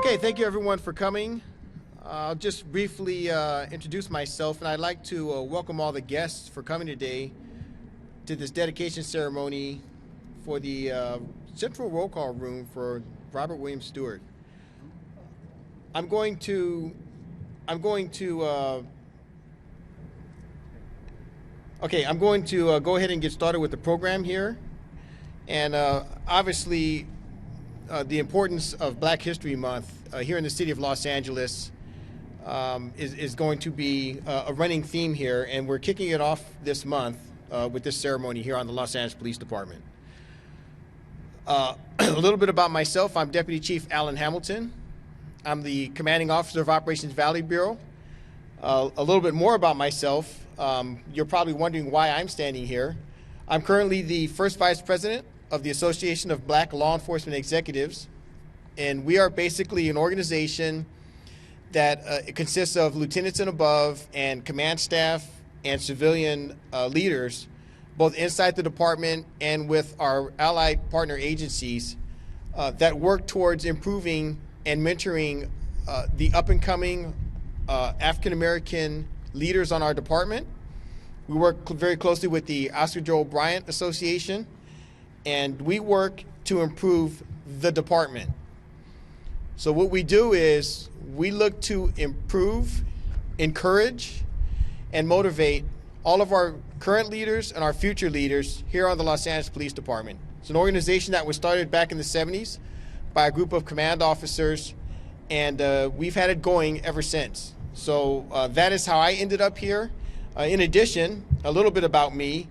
Okay, thank you everyone for coming. I'll just briefly introduce myself, and I'd like to welcome all the guests for coming today to this dedication ceremony for the Central Roll Call Room for Robert William Stewart. I'm going to go ahead and get started with the program here, and obviously. The importance of Black History Month here in the city of Los Angeles is going to be a running theme here, and we're kicking it off this month with this ceremony here on the Los Angeles Police Department. A little bit about myself. I'm Deputy Chief Alan Hamilton. I'm the Commanding Officer of Operations Valley Bureau. A little bit more about myself. You're probably wondering why I'm standing here. I'm currently the First Vice President of the Association of Black Law Enforcement Executives, and we are basically an organization that consists of lieutenants and above and command staff and civilian leaders, both inside the department and with our allied partner agencies that work towards improving and mentoring the up-and-coming African-American leaders on our department. We work very closely with the Oscar Joel Bryant Association, and we work to improve the department. So what we do is we look to improve, encourage, and motivate all of our current leaders and our future leaders here on the Los Angeles Police Department. It's an organization that was started back in the 70s by a group of command officers, and we've had it going ever since. So that is how I ended up here. In addition, a little bit about me.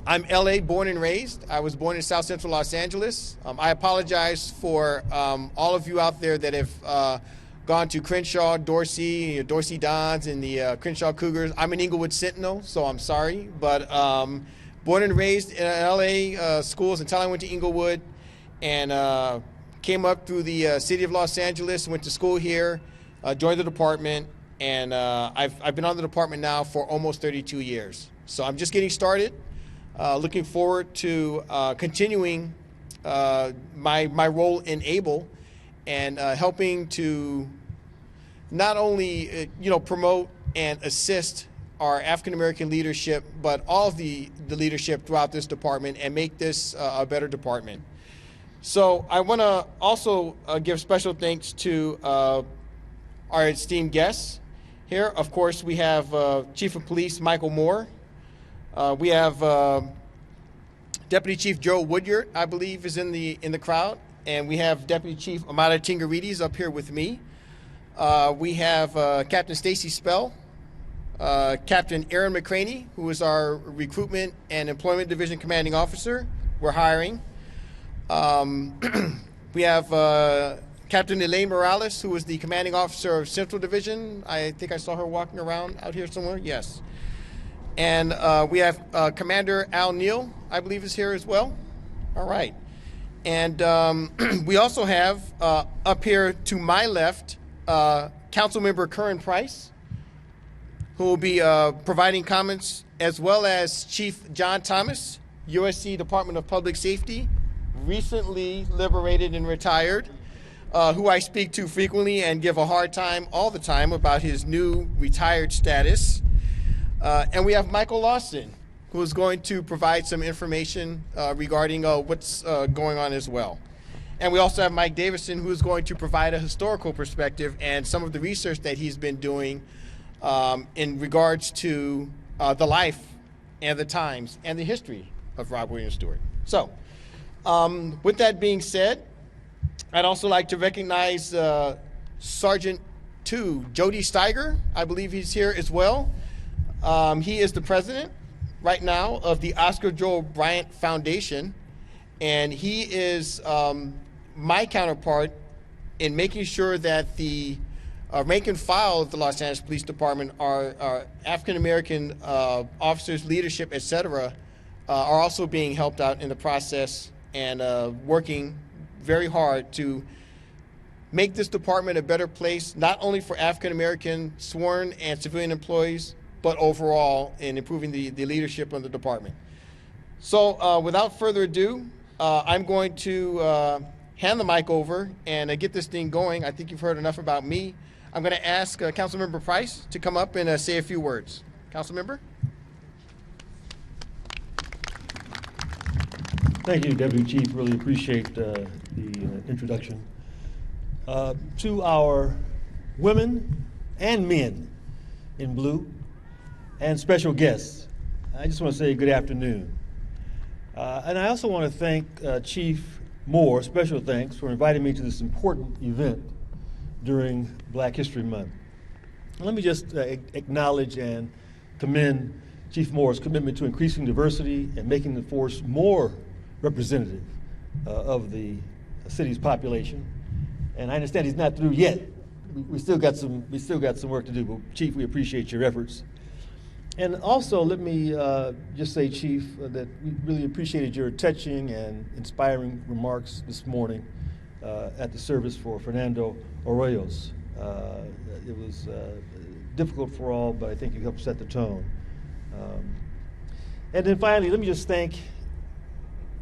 I'm LA born and raised. I was born in South Central Los Angeles. I apologize for all of you out there that have gone to Crenshaw, Dorsey Dons, and the Crenshaw Cougars. I'm an Inglewood Sentinel, so I'm sorry. But born and raised in LA schools until I went to Inglewood, and came up through the city of Los Angeles, went to school here, joined the department, and I've been on the department now for almost 32 years. So I'm just getting started. Looking forward to continuing my role in ABLE and helping to not only promote and assist our African American leadership, but all of the leadership throughout this department and make this a better department. So I want to also give special thanks to our esteemed guests here. Of course, we have Chief of Police Michael Moore. We have Deputy Chief Joe Woodyard, I believe, is in the crowd, and we have Deputy Chief Amada Tingarides up here with me. We have Captain Stacy Spell, Captain Aaron McCraney, who is our Recruitment and Employment Division Commanding Officer. We're hiring. We have Captain Elaine Morales, who is the Commanding Officer of Central Division. I think I saw her walking around out here somewhere. Yes. And we have Commander Al Neal, I believe, is here as well. All right. And we also have up here to my left, Councilmember Curran Price, who will be providing comments, as well as Chief John Thomas, USC Department of Public Safety, recently liberated and retired, who I speak to frequently and give a hard time all the time about his new retired status. And we have Michael Lawson, who is going to provide some information regarding what's going on as well. And we also have Mike Davison, who is going to provide a historical perspective and some of the research that he's been doing in regards to the life and the times and the history of Robert William Stewart. So with that being said, I'd also like to recognize Sergeant 2, Jody Steiger. I believe he's here as well. He is the president right now of the Oscar Joel Bryant Foundation, and he is my counterpart in making sure that the rank and file of the Los Angeles Police Department, our African-American officers, leadership, etc., are also being helped out in the process and working very hard to make this department a better place, not only for African-American sworn and civilian employees, but overall in improving the leadership of the department. So without further ado, I'm going to hand the mic over and get this thing going. I think you've heard enough about me. I'm going to ask Councilmember Price to come up and say a few words. Councilmember? Thank you, Deputy Chief. Really appreciate the introduction. To our women and men in blue and special guests, I just want to say good afternoon. And I also want to thank Chief Moore, special thanks, for inviting me to this important event during Black History Month. Let me just acknowledge and commend Chief Moore's commitment to increasing diversity and making the force more representative of the city's population. And I understand he's not through yet. We still got some work to do, but Chief, we appreciate your efforts. And also, let me just say, Chief, that we really appreciated your touching and inspiring remarks this morning at the service for Fernando Arroyos. It was difficult for all, but I think you helped set the tone. And then finally, let me just thank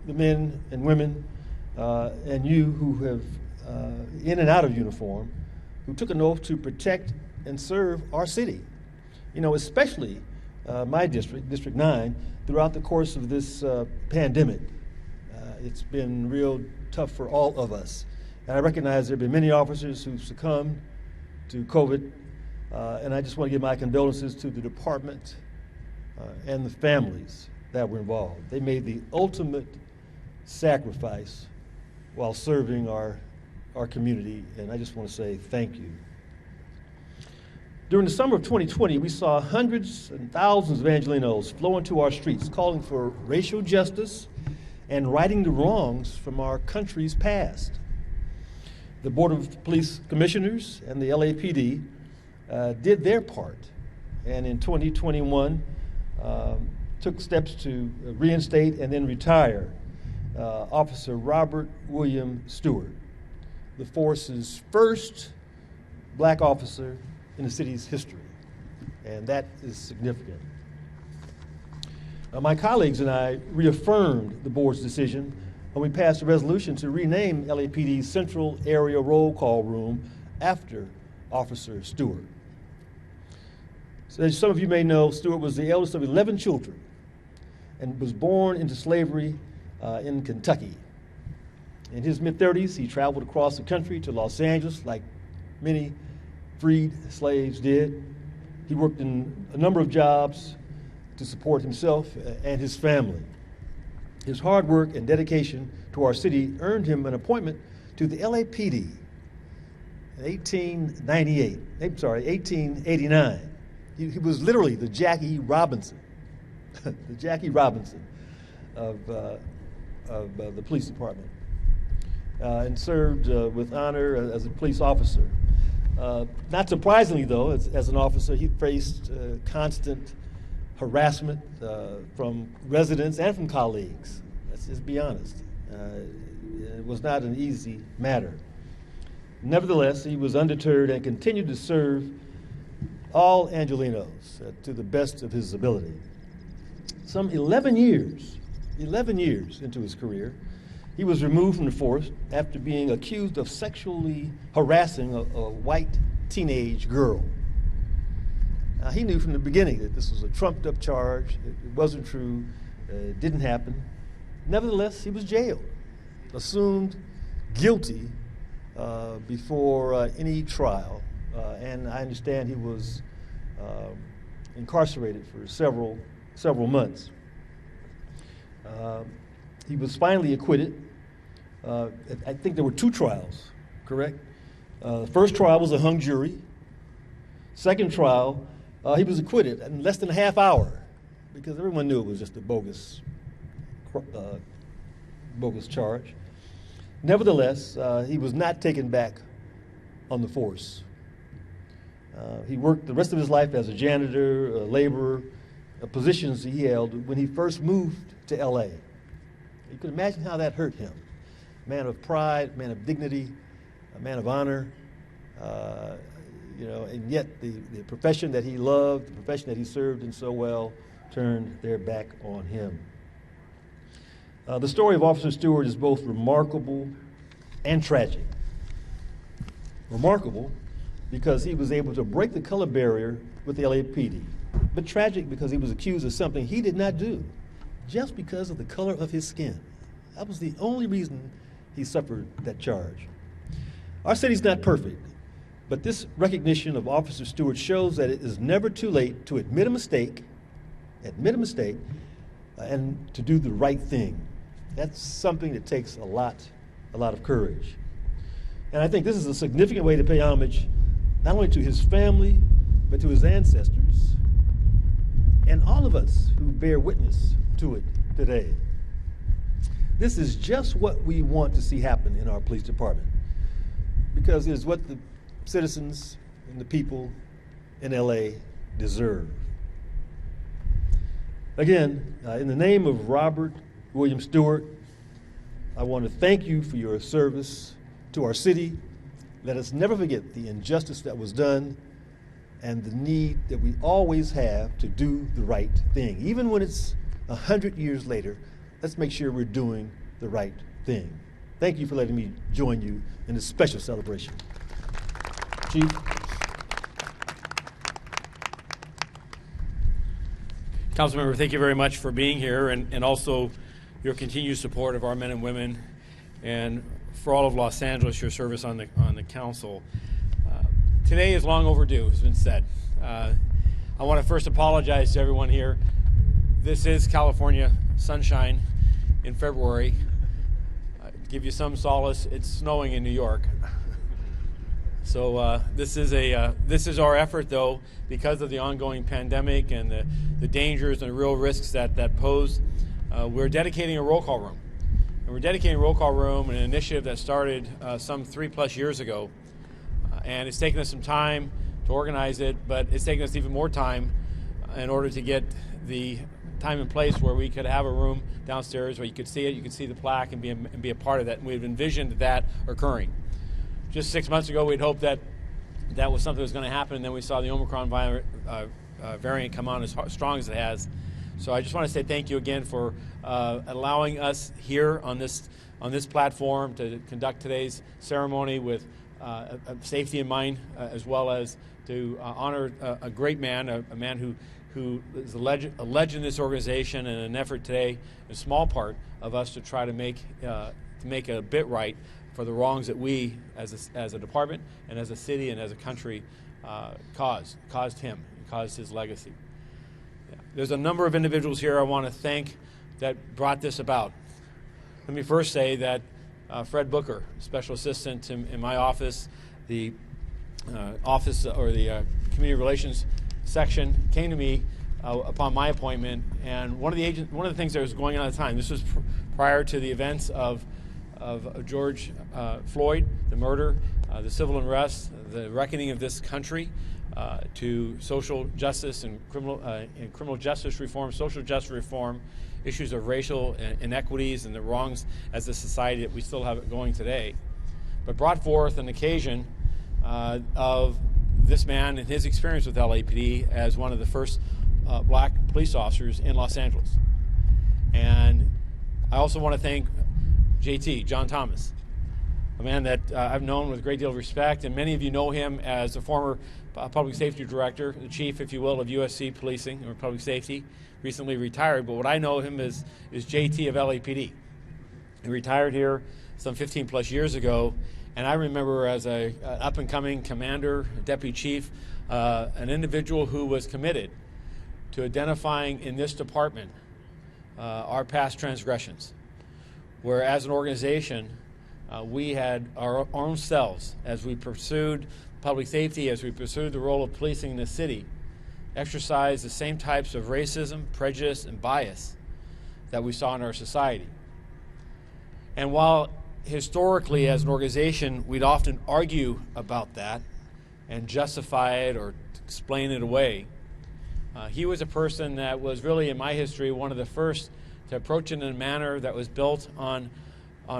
the men and women and you who have, in and out of uniform, who took an oath to protect and serve our city. You know, especially my district, District 9, throughout the course of this pandemic. It's been real tough for all of us. And I recognize there have been many officers who've succumbed to COVID, and I just want to give my condolences to the department and the families that were involved. They made the ultimate sacrifice while serving our community, and I just want to say thank you. During the summer of 2020, we saw hundreds and thousands of Angelenos flow into our streets, calling for racial justice and righting the wrongs from our country's past. The Board of Police Commissioners and the LAPD did their part, and in 2021 took steps to reinstate and then retire Officer Robert William Stewart, the force's first black officer in the city's history, and that is significant. My colleagues and I reaffirmed the board's decision when we passed a resolution to rename LAPD's Central Area Roll Call Room after Officer Stewart. So as some of you may know, Stewart was the eldest of 11 children and was born into slavery in Kentucky. In his mid-30s, he traveled across the country to Los Angeles like many freed slaves did. He worked in a number of jobs to support himself and his family. His hard work and dedication to our city earned him an appointment to the LAPD in 1889. He was literally the Jackie Robinson, the Jackie Robinson of the police department, and served with honor as a police officer. Not surprisingly, though, as an officer, he faced constant harassment from residents and from colleagues. Let's just be honest. It was not an easy matter. Nevertheless, he was undeterred and continued to serve all Angelenos to the best of his ability. Some 11 years into his career, he was removed from the force after being accused of sexually harassing a white teenage girl. Now, he knew from the beginning that this was a trumped-up charge. It wasn't true. It didn't happen. Nevertheless, he was jailed, assumed guilty before any trial, and I understand he was incarcerated for several months. He was finally acquitted. I think there were 2 trials, correct? The first trial was a hung jury. Second trial, he was acquitted in less than a half hour because everyone knew it was just a bogus charge. Nevertheless, he was not taken back on the force. He worked the rest of his life as a janitor, a laborer, positions he held when he first moved to LA. You could imagine how that hurt him. Man of pride, man of dignity, a man of honor, and yet the profession that he loved, the profession that he served in so well, turned their back on him. The story of Officer Stewart is both remarkable and tragic. Remarkable because he was able to break the color barrier with the LAPD, but tragic because he was accused of something he did not do, just because of the color of his skin. That was the only reason he suffered that charge. Our city's not perfect, but this recognition of Officer Stewart shows that it is never too late to admit a mistake, and to do the right thing. That's something that takes a lot of courage. And I think this is a significant way to pay homage not only to his family, but to his ancestors, and all of us who bear witness to it today. This is just what we want to see happen in our police department, because it is what the citizens and the people in LA deserve. Again, in the name of Robert William Stewart, I want to thank you for your service to our city. Let us never forget the injustice that was done and the need that we always have to do the right thing. Even when it's 100 years later, let's make sure we're doing the right thing. Thank you for letting me join you in this special celebration. Chief. Councilmember, thank you very much for being here and also your continued support of our men and women, and for all of Los Angeles, your service on the council. Today is long overdue, has been said. I want to first apologize to everyone here. This is California sunshine in February. Give you some solace, it's snowing in New York. So this is our effort, though, because of the ongoing pandemic and the dangers and the real risks that pose. We're dedicating a roll call room. And we're dedicating a roll call room, an initiative that started some 3+ years ago. And it's taken us some time to organize it, but it's taken us even more time in order to get the time and place where we could have a room downstairs where you could see it, you could see the plaque and be a part of that. And we've envisioned that occurring. Just 6 months ago, we'd hoped that was something that was going to happen, and then we saw the Omicron variant come on as strong as it has. So I just want to say thank you again for allowing us here on this platform to conduct today's ceremony with safety in mind, as well as to honor a great man, a man who is a legend in this organization, and an effort today, a small part of us to try to make a bit right for the wrongs that we, as a department and as a city and as a country, caused him and caused his legacy. Yeah. There's a number of individuals here I want to thank that brought this about. Let me first say that Fred Booker, special assistant in my office, the office or the community relations section, came to me upon my appointment, and one of the things that was going on at the time, this was prior to the events of George Floyd, the murder, the civil unrest, the reckoning of this country, to social justice and criminal justice reform, social justice reform, issues of racial inequities and the wrongs as a society that we still have it going today, but brought forth an occasion of this man and his experience with LAPD as one of the first black police officers in Los Angeles. And I also want to thank JT, John Thomas, a man that I've known with a great deal of respect, and many of you know him as a former public safety director, the chief, if you will, of USC policing or public safety, recently retired. But what I know him is JT of LAPD. He retired here some 15+ years ago, and I remember as an up-and-coming commander, deputy chief, an individual who was committed to identifying in this department our past transgressions, where as an organization we had our own selves, as we pursued public safety, as we pursued the role of policing in the city, exercised the same types of racism, prejudice, and bias that we saw in our society. And while historically as an organization we'd often argue about that and justify it or explain it away, he was a person that was really, in my history, one of the first to approach it in a manner that was built on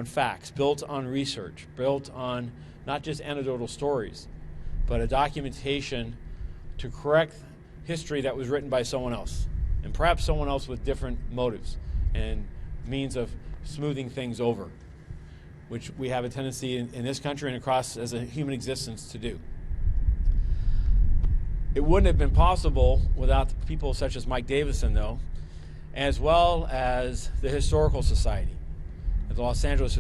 facts, built on research, built on not just anecdotal stories, but a documentation to correct history that was written by someone else, and perhaps someone else with different motives and means of smoothing things over. which we have a tendency in this country and across as a human existence to do. It wouldn't have been possible without people such as Mike Davison, though, as well as the Historical Society, the Los Angeles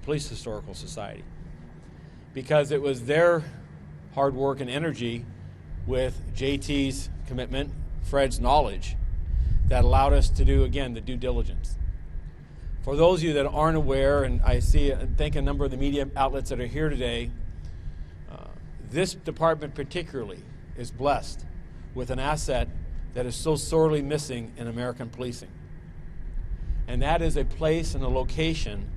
Police Historical Society, because it was their hard work and energy with JT's commitment, Fred's knowledge, that allowed us to do, again, the due diligence. For those of you that aren't aware, and I think a number of the media outlets that are here today, this department particularly is blessed with an asset that is so sorely missing in American policing. And that is a place and a location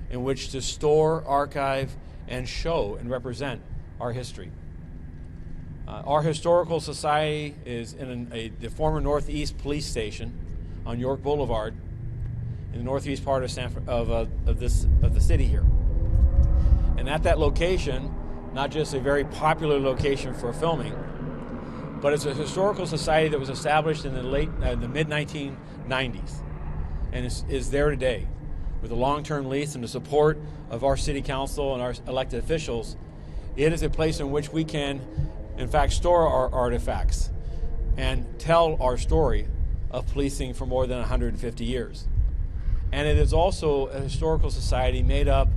in which to store, archive, and show and represent our history. Our Historical Society is in the former Northeast Police Station on York Boulevard in the northeast part of the city here. And at that location, not just a very popular location for filming, but it's a historical society that was established in the mid-1990s and is there today with a long-term lease and the support of our city council and our elected officials. It is a place in which we can, in fact, store our artifacts and tell our story of policing for more than 150 years. And it is also a historical society made up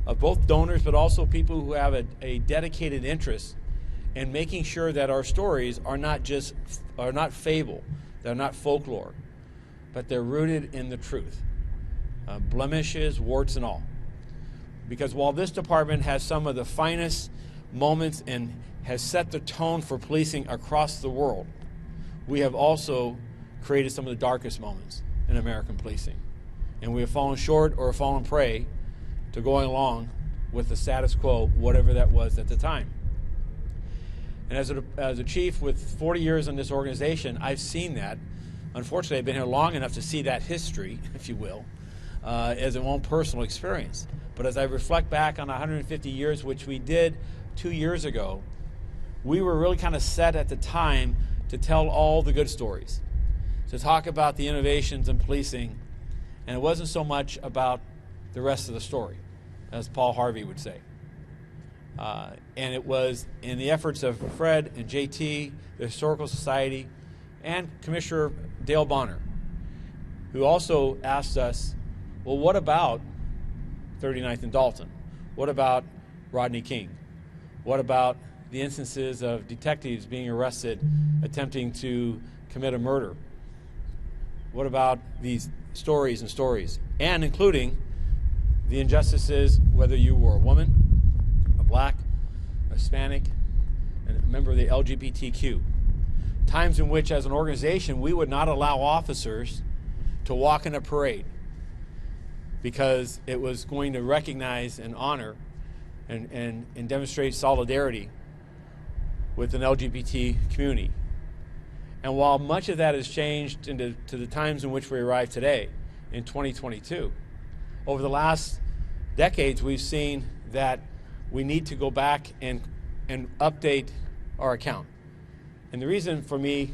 of both donors but also people who have a dedicated interest in making sure that our stories are not fable, they're not folklore, but they're rooted in the truth, blemishes, warts, and all. Because while this department has some of the finest moments and has set the tone for policing across the world, we have also created some of the darkest moments in American policing. And we have fallen short or fallen prey to going along with the status quo, whatever that was at the time. And as a chief with 40 years in this organization, I've seen that. Unfortunately, I've been here long enough to see that history, if you will, as an own personal experience. But as I reflect back on 150 years, which we did 2 years ago, we were really kind of set at the time to tell all the good stories, to talk about the innovations in policing, and it wasn't so much about the rest of the story, as Paul Harvey would say. And it was in the efforts of Fred and JT, the Historical Society, and Commissioner Dale Bonner, who also asked us, well, what about 39th and Dalton? What about Rodney King? What about the instances of detectives being arrested attempting to commit a murder? What about these stories and stories? And including the injustices, whether you were a woman, a black, a Hispanic, and a member of the LGBTQ. Times in which, as an organization, we would not allow officers to walk in a parade because it was going to recognize and honor and demonstrate solidarity with an LGBT community. And while much of that has changed to the times in which we arrive today, in 2022, over the last decades, we've seen that we need to go back and update our account. And the reason for me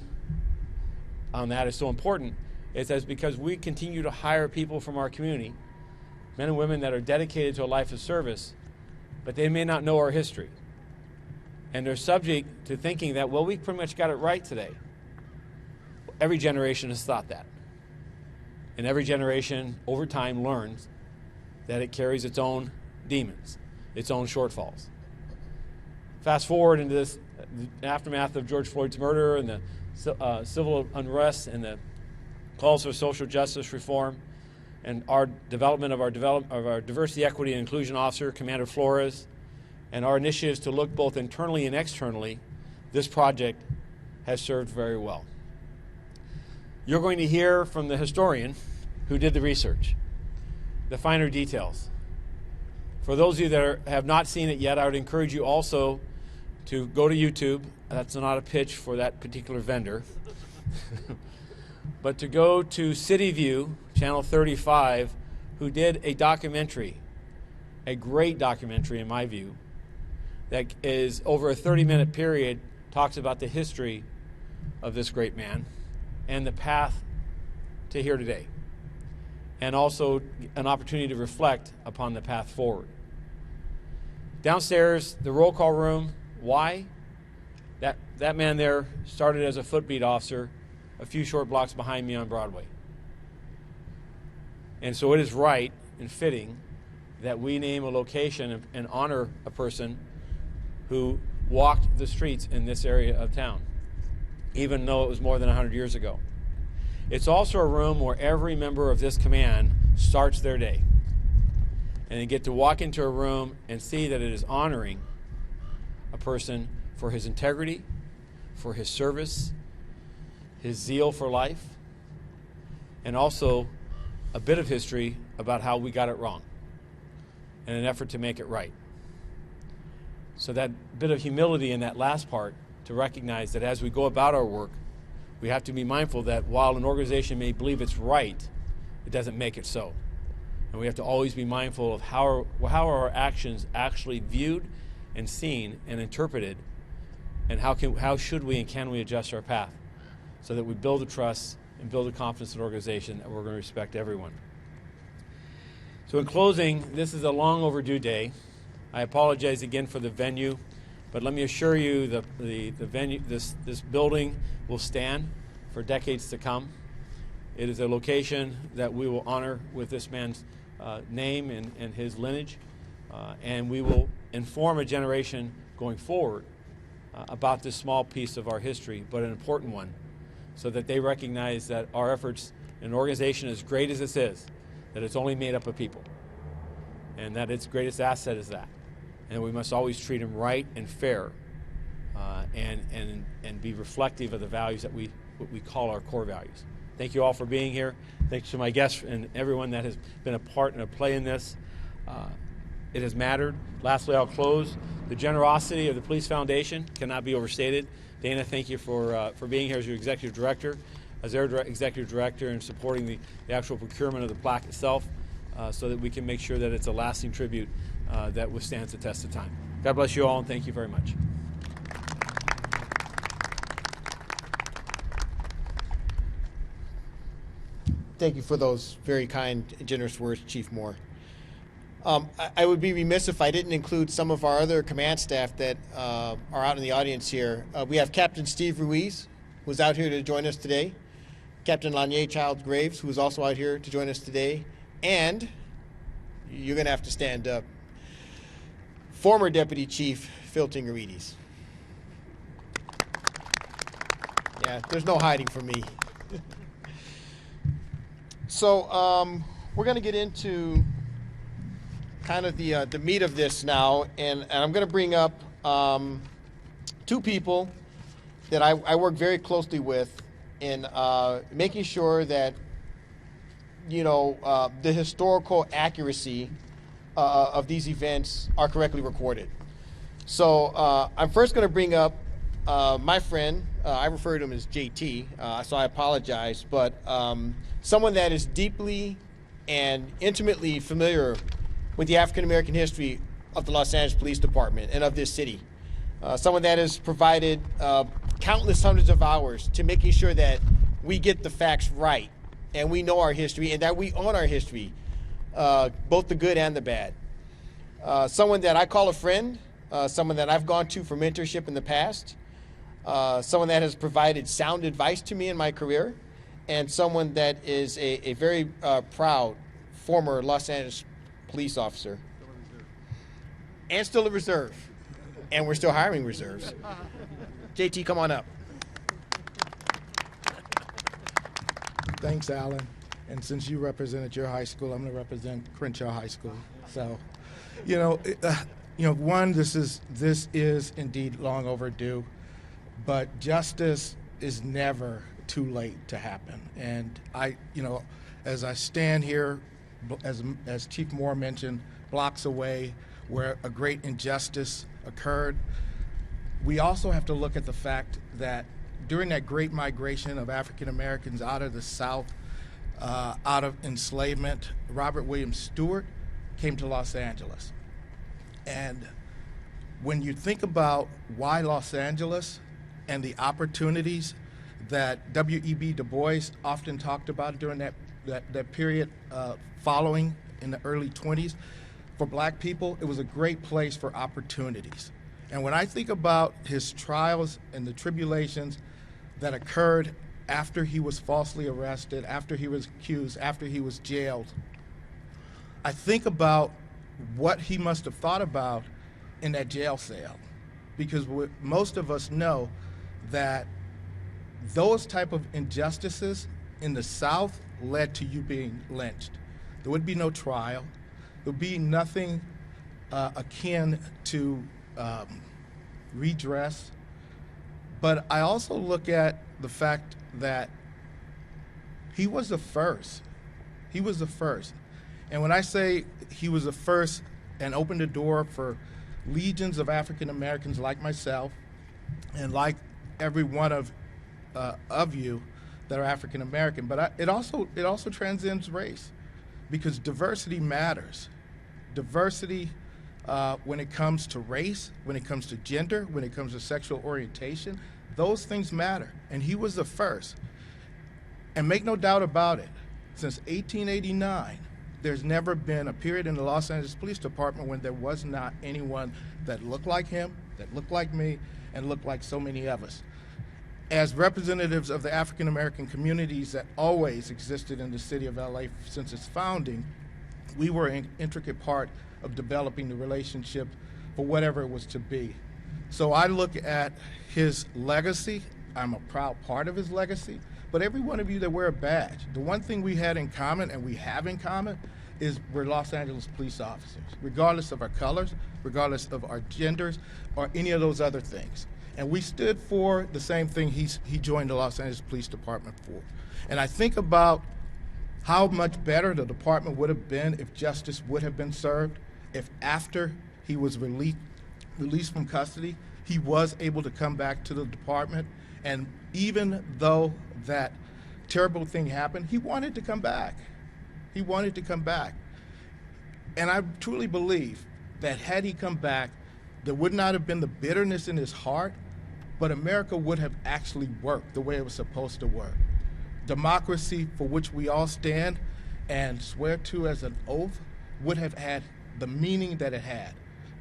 on that is so important is because we continue to hire people from our community, men and women that are dedicated to a life of service, but they may not know our history. And they're subject to thinking that, well, we pretty much got it right today. Every generation has thought that. And every generation, over time, learns that it carries its own demons, its own shortfalls. Fast forward into this aftermath of George Floyd's murder and the civil unrest and the calls for social justice reform and our development of our diversity, equity, and inclusion officer, Commander Flores, and our initiatives to look both internally and externally, this project has served very well. You're going to hear from the historian who did the research, the finer details. For those of you that have not seen it yet, I would encourage you also to go to YouTube. That's not a pitch for that particular vendor. But to go to CityView, Channel 35, who did a documentary, a great documentary in my view, that is over a 30-minute period, talks about the history of this great man and the path to here today, and also an opportunity to reflect upon the path forward. Downstairs, the roll call room. Why? That man there started as a footbeat officer a few short blocks behind me on Broadway. And so it is right and fitting that we name a location and honor a person who walked the streets in this area of town, even though it was more than 100 years ago. It's also a room where every member of this command starts their day. And they get to walk into a room and see that it is honoring a person for his integrity, for his service, his zeal for life, and also a bit of history about how we got it wrong in an effort to make it right. So that bit of humility in that last part to recognize that as we go about our work, we have to be mindful that while an organization may believe it's right, it doesn't make it so. And we have to always be mindful of how are our actions actually viewed and seen and interpreted, and how should we and can we adjust our path so that we build the trust and build the confidence in an organization that we're going to respect everyone. So in closing, this is a long overdue day. I apologize again for the venue, but let me assure you the venue, this building will stand for decades to come. It is a location that we will honor with this man's name and his lineage, and we will inform a generation going forward about this small piece of our history, but an important one, so that they recognize that our efforts in an organization as great as this is, that it's only made up of people, and that its greatest asset is that. And we must always treat them right and fair, and be reflective of the values that what we call our core values. Thank you all for being here. Thanks to my guests and everyone that has been a part and a play in this. It has mattered. Lastly, I'll close. The generosity of the Police Foundation cannot be overstated. Dana, thank you for being here as your executive director, as their executive director, and supporting the actual procurement of the plaque itself, so that we can make sure that it's a lasting tribute that withstands the test of time. God bless you all, and thank you very much. Thank you for those very kind and generous words, Chief Moore. I would be remiss if I didn't include some of our other command staff that are out in the audience here. We have Captain Steve Ruiz, who's out here to join us today. Captain Lanier Childs Graves, who is also out here to join us today. And you're going to have to stand up. Former Deputy Chief Phil Tingerides. Yeah, there's no hiding from me. So we're going to get into kind of the meat of this now, and I'm going to bring up two people that I work very closely with in making sure that, the historical accuracy of these events are correctly recorded. So I'm first going to bring up my friend. I refer to him as JT, so I apologize, but someone that is deeply and intimately familiar with the African American history of the Los Angeles Police Department and of this city. Someone that has provided countless hundreds of hours to making sure that we get the facts right and we know our history and that we own our history, both the good and the bad. Someone that I call a friend, someone that I've gone to for mentorship in the past, someone that has provided sound advice to me in my career, and someone that is a very proud former Los Angeles police officer. And still a reserve. And we're still hiring reserves. JT, come on up. Thanks, Alan. And since you represented your high school, I'm going to represent Crenshaw High School. So, one, this is indeed long overdue, but justice is never too late to happen. And as I stand here, as Chief Moore mentioned, blocks away where a great injustice occurred, we also have to look at the fact that during that great migration of African Americans out of the South, out of enslavement, Robert William Stewart came to Los Angeles. And when you think about why Los Angeles and the opportunities that W.E.B. Du Bois often talked about during that period following in the early 20s, for black people, it was a great place for opportunities. And when I think about his trials and the tribulations that occurred after he was falsely arrested, after he was accused, after he was jailed, I think about what he must have thought about in that jail cell. Because most of us know that those type of injustices in the South led to you being lynched. There would be no trial. There would be nothing akin to redress. But I also look at the fact that he was the first. He was the first. And when I say he was the first and opened the door for legions of African Americans like myself and like every one of you that are African American, but it also transcends race, because diversity matters. Diversity when it comes to race, when it comes to gender, when it comes to sexual orientation, those things matter. And he was the first. And make no doubt about it, since 1889, there's never been a period in the Los Angeles Police Department when there was not anyone that looked like him, that looked like me, and looked like so many of us. As representatives of the African American communities that always existed in the city of LA since its founding, we were an intricate part of developing the relationship for whatever it was to be. So I look at his legacy. I'm a proud part of his legacy. But every one of you that wear a badge, the one thing we had in common, and we have in common, is we're Los Angeles police officers, regardless of our colors, regardless of our genders, or any of those other things. And we stood for the same thing he joined the Los Angeles Police Department for. And I think about how much better the department would have been if justice would have been served, if after he was released from custody, he was able to come back to the department. And even though that terrible thing happened, he wanted to come back. He wanted to come back. And I truly believe that had he come back, there would not have been the bitterness in his heart, but America would have actually worked the way it was supposed to work. Democracy, for which we all stand and swear to as an oath, would have had the meaning that it had,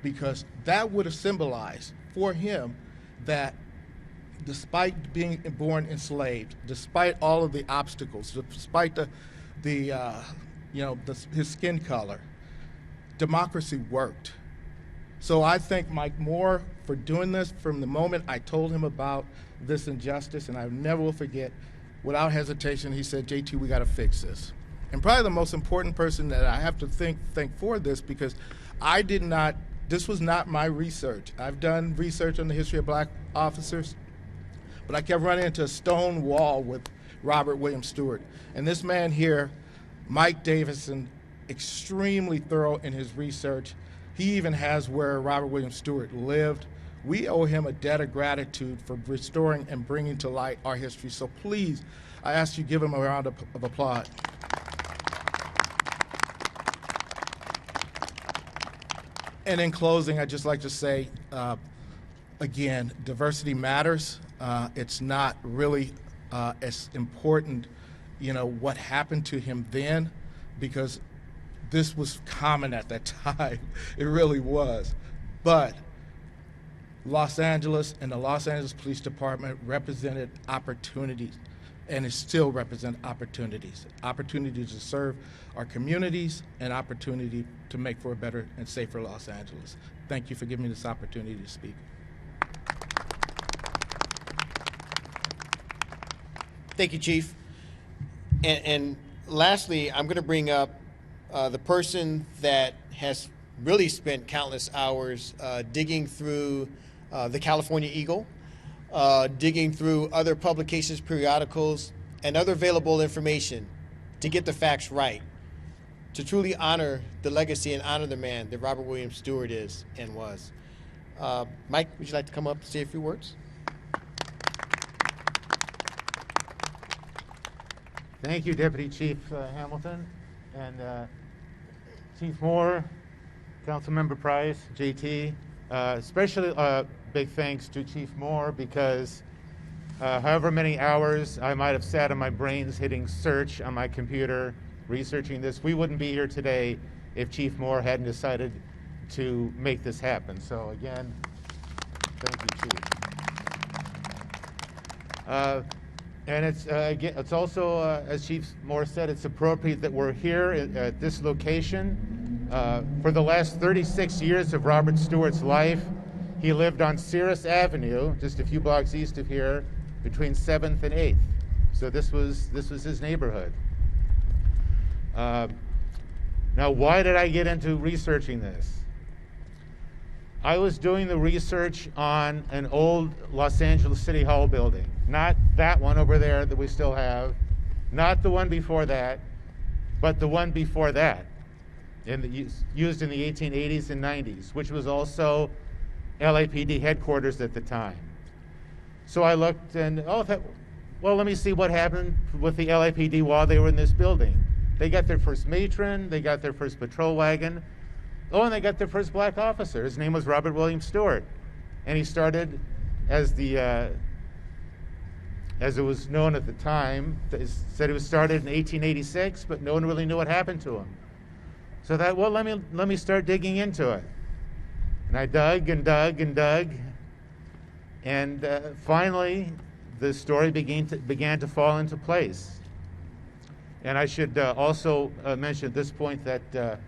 because that would have symbolized for him that despite being born enslaved, despite all of the obstacles, despite his skin color, democracy worked. So I thank Mike Moore for doing this from the moment I told him about this injustice, and I never will forget, without hesitation, he said, JT, we got to fix this. And probably the most important person that I have to thank for this, because this was not my research. I've done research on the history of black officers, but I kept running into a stone wall with Robert William Stewart. And this man here, Mike Davison, extremely thorough in his research. He even has where Robert William Stewart lived. We owe him a debt of gratitude for restoring and bringing to light our history. So please, I ask you give him a round of applause. And in closing, I'd just like to say, again, diversity matters. It's not really as important, what happened to him then, because this was common at that time. It really was. But Los Angeles and the Los Angeles Police Department represented opportunities, and it still represents opportunities. Opportunities to serve our communities and opportunity to make for a better and safer Los Angeles. Thank you for giving me this opportunity to speak. Thank you, Chief. And lastly, I'm going to bring up the person that has really spent countless hours digging through the California Eagle, digging through other publications, periodicals, and other available information to get the facts right, to truly honor the legacy and honor the man that Robert William Stewart is and was. Mike, would you like to come up and say a few words? Thank you, Deputy Chief Hamilton, and Chief Moore, Councilmember Price, JT. Especially big thanks to Chief Moore, because however many hours I might have sat on my brains hitting search on my computer, researching this, we wouldn't be here today if Chief Moore hadn't decided to make this happen. So again, thank you, Chief. And it's also, as Chief Moore said, it's appropriate that we're here at this location. For the last 36 years of Robert Stewart's life, he lived on Cirrus Avenue, just a few blocks east of here, between 7th and 8th. So this was his neighborhood. Now, why did I get into researching this? I was doing the research on an old Los Angeles City Hall building. Not that one over there that we still have, not the one before that, but the one before that, used in the 1880s and 90s, which was also LAPD headquarters at the time. So I looked and, well, let me see what happened with the LAPD while they were in this building. They got their first matron, they got their first patrol wagon, and they got their first black officer. His name was Robert William Stewart. And he started as it was known at the time. They said it was started in 1886, but no one really knew what happened to him. So I thought, well, let me start digging into it. And I dug and dug and dug. And finally, the story began to fall into place. And I should also mention at this point that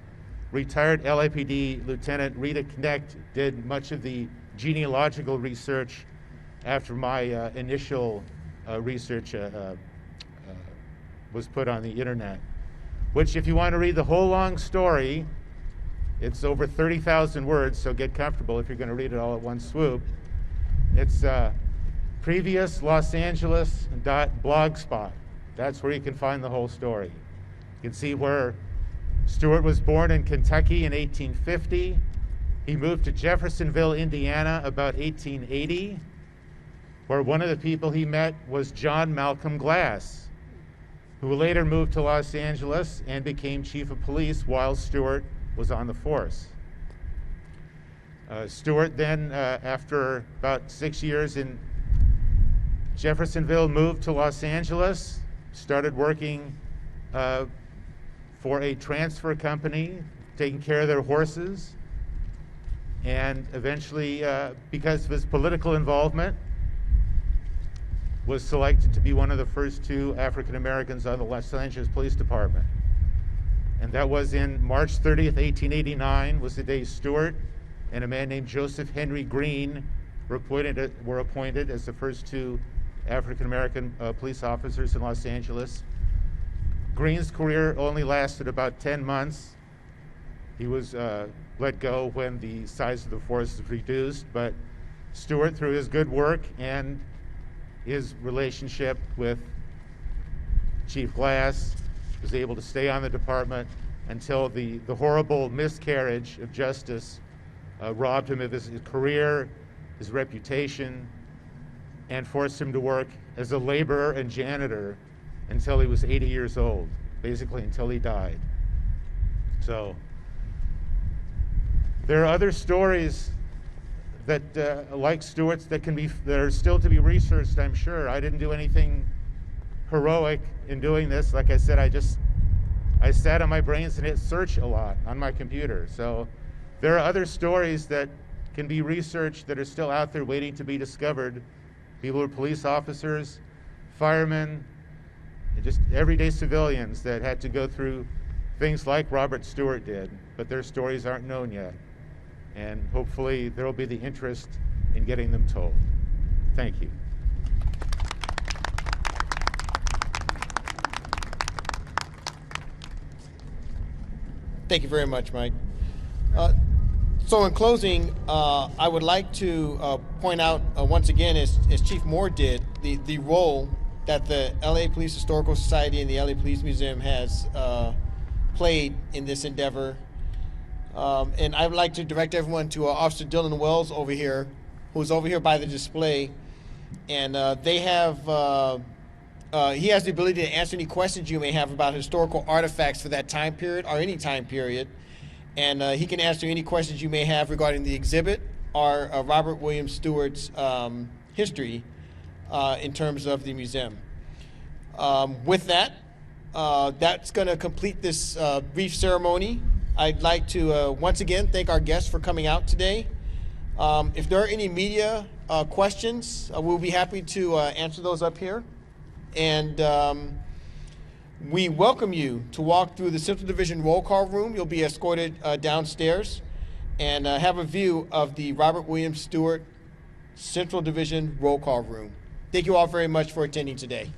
retired LAPD Lieutenant Rita Knecht did much of the genealogical research after my initial research was put on the internet, which, if you want to read the whole long story, it's over 30,000 words, so get comfortable if you're going to read it all at one swoop. It's previous Los Angeles.blogspot. That's where you can find the whole story. You can see where Stewart was born in Kentucky in 1850. He moved to Jeffersonville, Indiana about 1880, where one of the people he met was John Malcolm Glass, who later moved to Los Angeles and became chief of police while Stewart was on the force. Stewart then, after about 6 years in Jeffersonville, moved to Los Angeles, started working for a transfer company, taking care of their horses, and eventually, because of his political involvement, was selected to be one of the first 2 African Americans on the Los Angeles Police Department. And that was in March 30th, 1889, was the day Stewart and a man named Joseph Henry Green were appointed as the first 2 African American police officers in Los Angeles. Green's career only lasted about 10 months. He was let go when the size of the force was reduced, but Stewart, through his good work and his relationship with Chief Glass, was able to stay on the department until the horrible miscarriage of justice robbed him of his career, his reputation, and forced him to work as a laborer and janitor until he was 80 years old, basically until he died. So there are other stories that, like Stewart's, that are still to be researched, I'm sure. I didn't do anything heroic in doing this. Like I said, I sat on my brains and hit search a lot on my computer. So there are other stories that can be researched that are still out there waiting to be discovered. People who are police officers, firemen, and just everyday civilians that had to go through things like Robert Stewart did, but their stories aren't known yet. And hopefully there will be the interest in getting them told. Thank you. Thank you very much, Mike. So in closing, I would like to point out once again, as Chief Moore did, the role that the LA Police Historical Society and the LA Police Museum has played in this endeavor. And I would like to direct everyone to Officer Dylan Wells over here, who's over here by the display. And they have, he has the ability to answer any questions you may have about historical artifacts for that time period or any time period. And he can answer any questions you may have regarding the exhibit or Robert William Stewart's history in terms of the museum. With that, that's going to complete this brief ceremony I'd like to once again thank our guests for coming out today. If there are any media questions, we'll be happy to answer those up here. And we welcome you to walk through the Central Division roll call room. You'll be escorted downstairs and have a view of the Robert William Stewart Central Division roll call room. Thank you all very much for attending today.